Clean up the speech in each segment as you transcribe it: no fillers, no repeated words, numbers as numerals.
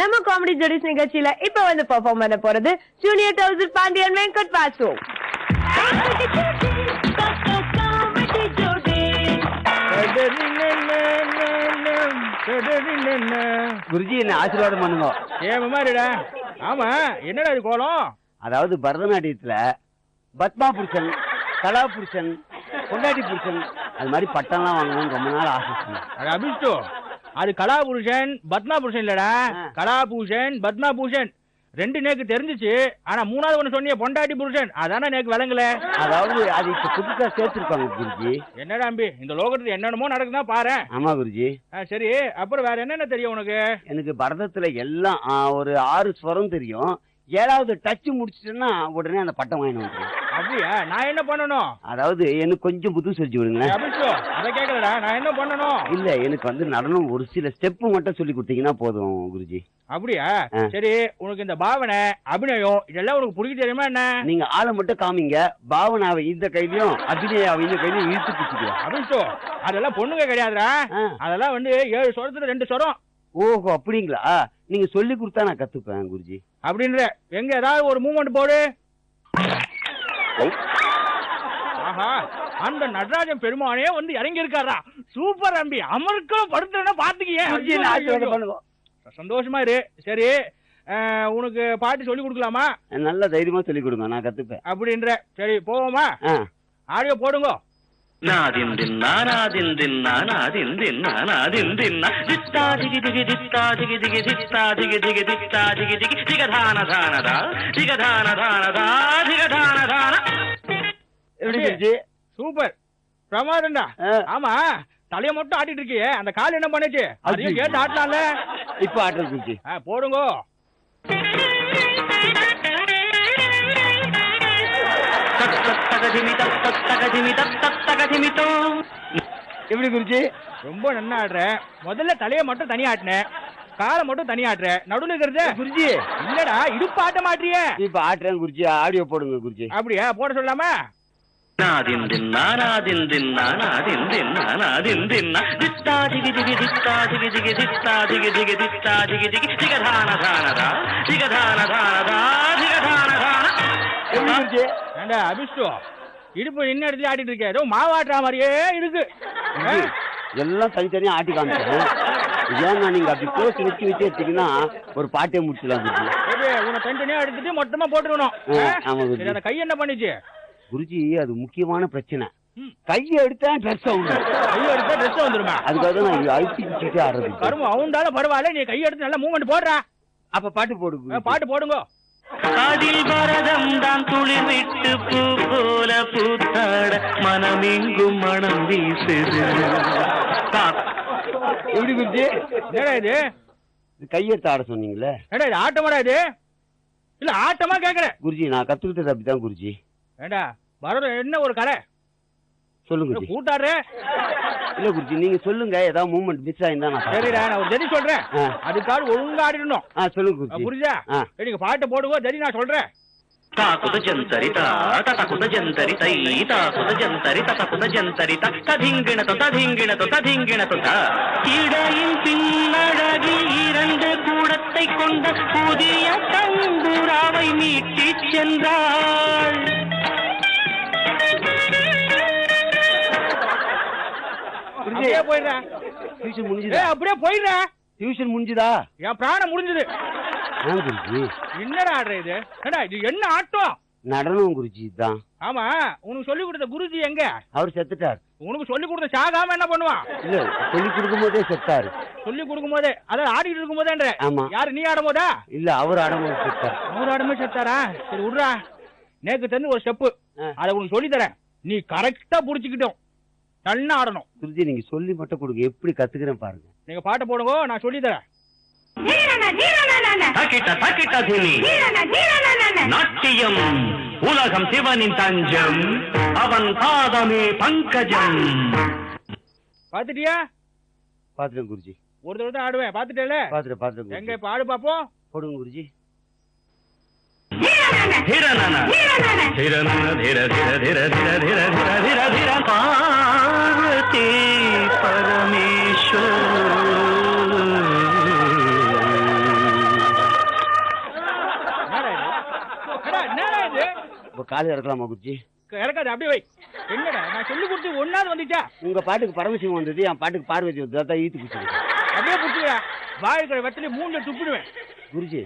நம்ம காமெடி ஜோடிஸ் நிகழ்ச்சியில இப்ப வந்து பெர்ஃபார்ம் பண்ண போறது ஜூனியர் டவுசர் பாண்டியன் வெங்கட் வாசு. குருஜி என்ன ஆசீர்வாதம் பண்ணுங்க. ஏமாடா. ஆமா, என்னடா இது கோலம்? அதாவது பரதநாட்டியத்துல பத்மா புருஷன், கலா புருஷன், பொண்டாட்டி புருஷன் அது மாதிரி பட்டம்லாம் வாங்கணும்னு ரொம்ப நாள் ஆசை. அது அபிஷ்டு, அது கலாபூஷன் பத்மா புருஷன் இல்லடா, கலாபூஷன் பத்மா பூஷன் ரெண்டு நேக்கு தெரிஞ்சிச்சு. ஆனா மூணாவது ஒண்ணு சொன்னிய பொண்டாட்டி புருஷன் அதானே நேக்கு விளங்கல. அதாவது அது இப்ப புதுசா சேர்த்திருப்பாங்க குருஜி. என்னடா அம்பி, இந்த லோகத்துல என்னென்னமோ நடக்குதான் பாரு. ஆமா குருஜி. சரி, அப்புறம் வேற என்னென்ன தெரியும் உனக்கு? எனக்கு பரதத்துல எல்லாம் ஒரு 6 ஸ்வரம் தெரியும். 7வது டச் முடிச்சிட்டேன்னா உடனே அந்த பட்டம் வாங்கிட்டு வந்துடும். அப்படியா? நான் என்ன பண்ணணும்? அதாவது எனக்கு கொஞ்சம் புது சொல்லி விடுங்க. அதை கேட்கலடா, நான் என்ன பண்ணணும்? இல்ல, எனக்கு வந்து நடனம் ஒரு சில ஸ்டெப் மட்டும் சொல்லி கொடுத்தீங்கன்னா போதும் குருஜி. அப்படியா? சரி, உனக்கு இந்த பாவனை அபிநயம் இதெல்லாம் உனக்கு புரிஞ்சு தெரியுமா என்ன? நீங்க ஆளை மட்டும் காமிங்க, பாவனாவை இந்த கையிலயும் அபிநயாவை இந்த கையிலயும் இழுத்து பிடிச்சிக்கலாம். அபிஷோ, அதெல்லாம் பொண்ணுங்க கிடையாதுடா. அதெல்லாம் வந்து 7 சொரத்துல 2 சொரம். ஓஹோ, அப்படிங்களா? நீங்க சொல்லி கொடுத்தா நான் கத்துப்பேன் குருஜி. அப்படின்ற எங்க ஏதாவது ஒரு மூவ்மெண்ட் போடு. ஆஹா, அந்த நடராஜன் பெருமானே வந்து இறங்கி இருக்காரா? சூப்பர் அம்பி, அமருக்கும் படுத்துறேன்னா பாத்துக்கிய. சந்தோஷமா இரு. சரி, உனக்கு பாட்டு சொல்லி கொடுக்கலாமா? நல்ல தைரியமா சொல்லி கொடுங்க, நான் கத்துப்பேன். அப்படின்ற சரி, போவோமா? ஆடியோ போடுங்க. சூப்பர், பிரமாதம்டா. ஆமா, தலைய மட்டும் ஆட்டிட்டு இருக்கியே, அந்த கால் என்ன பண்ணுச்சு? அதையும் கேட்டு ஆட்டலாம்ல. இப்ப ஆட்டுறது போடுங்க. எப்படி குருஜி? ரொம்ப நன்னா ஆடுற. முதல்ல தலைய மட்டும் தனி ஆட்டினேன், காலை மட்டும் தனி ஆட்டுற. நடுவில் இருக்கிறது குருஜி இல்லடா, இடுப்பு ஆட்ட மாட்டிய. இப்ப ஆட்டுறேன் குருஜி. ஆடியோ போடுங்க குருஜி. அப்படியா? போட சொல்லாமா? அபிஷ்டு, இடுப்பு என்ன இடத்துல ஆட்டிட்டு இருக்க? ஏதோ மாவாட்டுற மாதிரியே இருக்கு. எல்லாம் தனித்தனியா ஆட்டி காமிச்சேன். ஏன்னா நீங்க அப்படி போஸ்ட் வச்சு எடுத்தீங்கன்னா ஒரு பாட்டே முடிச்சிடலாம் குருஜி. உன்னை தனித்தனியா எடுத்துட்டு மொத்தமா போட்டுக்கணும். அந்த கை என்ன பண்ணிச்சு குருஜி? அது முக்கியமான பிரச்சனை. கையை எடுத்தா ட்ரெஸ் வந்துருமா? அதுக்காக நான் அழுத்திக்கிட்டே ஆடுறது. கரும்பு அவுண்டாலும் பரவாயில்ல, நீ கையை எடுத்து நல்லா மூவ்மெண்ட் போடுறா. அப்ப பாட்டு போடு. பாட்டு போடுங்க. அதில் பரதம் தான் துளிர் விட்டு பூ போல பூத்தாட மனமெங்கும் மனம் வீசுது. எப்படி குருஜி? என்னடா இது? கையெடுத்து ஆட சொன்னீங்களே, ஏடா இது ஆட்டமாடா? இது இல்ல ஆட்டமா கேக்குறேன் குருஜி. நான் கத்துக்கிட்டது அப்படிதான் குருஜி. ஏண்டா பரதம் என்ன ஒரு கலை? சொல்லுங்க கூட்டாரு. இல்ல குருஜி, நீங்க சொல்லுங்க. ஏதாவது மூவ்மெண்ட் மிஸ் ஆயிருந்தா நான். சரிடா, நான் ஒரு ஜதி சொல்றேன், அதுக்காக ஒழுங்கா ஆடிடணும். சொல்லுங்க குருஜி. புரியுதா? நீங்க பாட்டு போடுங்க, ஜதி நான் சொல்றேன். தாக்குத ஜந்தரிதா ததகுத ஜந்தரிதை தாக்குத ஜந்தரித தகுத ஜந்தரித ததிங்கிணத ததிங்கிணத ததிங்கிணத இடையின் பின்னழகில் 2 கூடத்தை கொண்ட புதிய தம்புராவை மீட்டி சென்றாள். அப்படியே போயிடுறா. டியூஷன் முடிஞ்சுதா? அப்படியே போயிடுறா. டியூஷன் முடிஞ்சுதா? என் பிராணம் முடிஞ்சது. என்னடா ஆடுற இது? இது என்ன ஆட்டம்? நடனம் குருஜி தான். ஆமா, உனக்கு சொல்லி கொடுத்த குருஜி எங்க? அவர் செத்துட்டார். உனக்கு சொல்லி கொடுத்த சாகாம என்ன பண்ணுவான்? இல்ல, சொல்லி கொடுக்கும் போதே செத்தாரு. சொல்லி கொடுக்கும் போதே, அதாவது ஆடிட்டு இருக்கும் போதேன்ற. ஆமா. யாரு, நீ ஆடும் போதா? இல்ல, அவர் ஆடும்போது செத்தார். அவர் ஆடும்போது செத்தாரா? சரி விடுறா. நேக்கு தெரிஞ்சு ஒரு ஸ்டெப்பு, அதை உனக்கு சொல்லி தரேன். நீ கரெக்டா புடிச்சுக்கிட்டோம், நல்லா ஆடணும். குருஜி நீங்க சொல்லி மட்டும் கொடுங்க, எப்படி கத்துக்கிறேன் பாருங்க. நீங்க பாட்டை போடுங்க, நான் சொல்லி தரேன். நாட்டியம் உலகம் சிவனின் தஞ்சம், அவன் பாதமே பங்கஜம். பாத்துட்டியா? பாத்துட்டேன் குருஜி. ஒரு தடவை தான் ஆடுவேன். பாத்துட்டேல? பாத்துட்டேன். எங்க இப்ப ஆடு பாப்போம். போடுங்க குருஜி. பார்வதி பரமேஸ்வர கால் இறக்கலாமா குருஜி? இறக்காது, அப்படியே வை. என்னடா நான் சொல்லி கொடுத்து ஒன்னாவது வந்துச்சா? உங்க பாட்டுக்கு பரமசிவம் வந்தது, என் பாட்டுக்கு பார்வதி வந்தது, அதான் ஈத்து குடிச்சு. அப்படியே புடிச்சுடா, வாய்க்கிற வெத்தலை மூணுல துப்பிடுவேன். குருஜி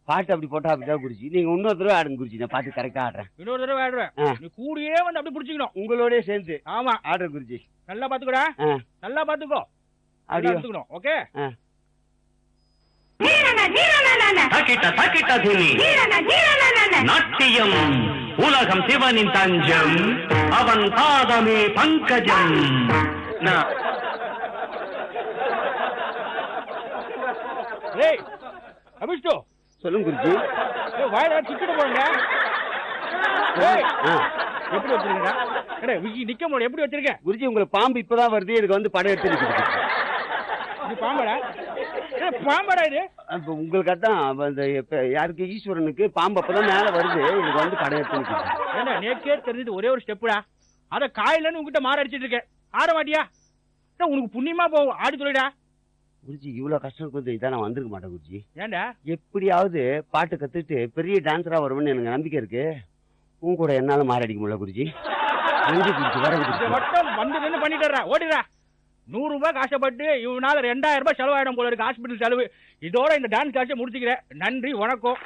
பாட்டு அப்படி போட்டா அப்படிதான் குருஜி. நீங்க இன்னொரு தடவை ஆடுங்க குருஜி, நான் பாட்டு கரெக்டா ஆடுறேன். இன்னொரு தடவை ஆடுறேன், நீ கூடியே வந்து அப்படி புடிச்சுக்கணும். உங்களோடய சேர்ந்து. ஆமா ஆடுறேன் குருஜி. நல்லா பாத்துக்கடா, நல்லா பாத்துக்கோ. அப்படியே எடுத்துக்கணும். ஓகே. தக்கிட்ட தக்கிட்ட துணி நாட்டியம் உலகம் சிவனின் தஞ்சம் அவன் பாதமே பங்கஜம். ஏய் அபிஷ்டு, சொல்லுங்க குருஜி. வாயில சிக்கிட்டு போங்க. எப்படி வச்சிருக்கா? நிக்க முடியும், எப்படி வச்சிருக்க குருஜி? உங்களுக்கு பாம்பு இப்பதான் வருது, எனக்கு வந்து படம் எடுத்து நிக்குது. இது பாம்படா? பாம்படா இது? உங்களுக்கு அதான் அந்த யாருக்கு ஈஸ்வரனுக்கு பாம்பு அப்பதான் மேல வருது, எனக்கு வந்து படம் எடுத்து நிக்குது. ஏன்னா நேக்கே தெரிஞ்சது ஒரே ஒரு ஸ்டெப்புடா, அத காயிலன்னு உங்ககிட்ட மாற அடிச்சிட்டு இருக்கேன். ஆட மாட்டியா? உனக்கு புண்ணியமா போகும், ஆடி தொலைடா. குருஜி இவ்வளவு கஷ்டம் கொடுத்து இதான் நான் வந்திருக்க மாட்டேன் குருஜி. ஏண்டா? எப்படியாவது பாட்டு கத்துட்டு பெரிய டான்ஸரா வருவேன்னு எனக்கு நம்பிக்கை இருக்கு. உங்க கூட என்னால மாற அடிக்க முடியல குருஜி. மட்டும் வந்து பண்ணிட்டுறா, ஓடிடா. 100 ரூபாய் காசப்பட்டு இவனால 2000 ரூபாய் செலவாயிடும் போல இருக்கு ஹாஸ்பிட்டல் செலவு. இதோட இந்த டான்ஸ் காட்சியை முடிச்சுக்கிறேன். நன்றி, வணக்கம்.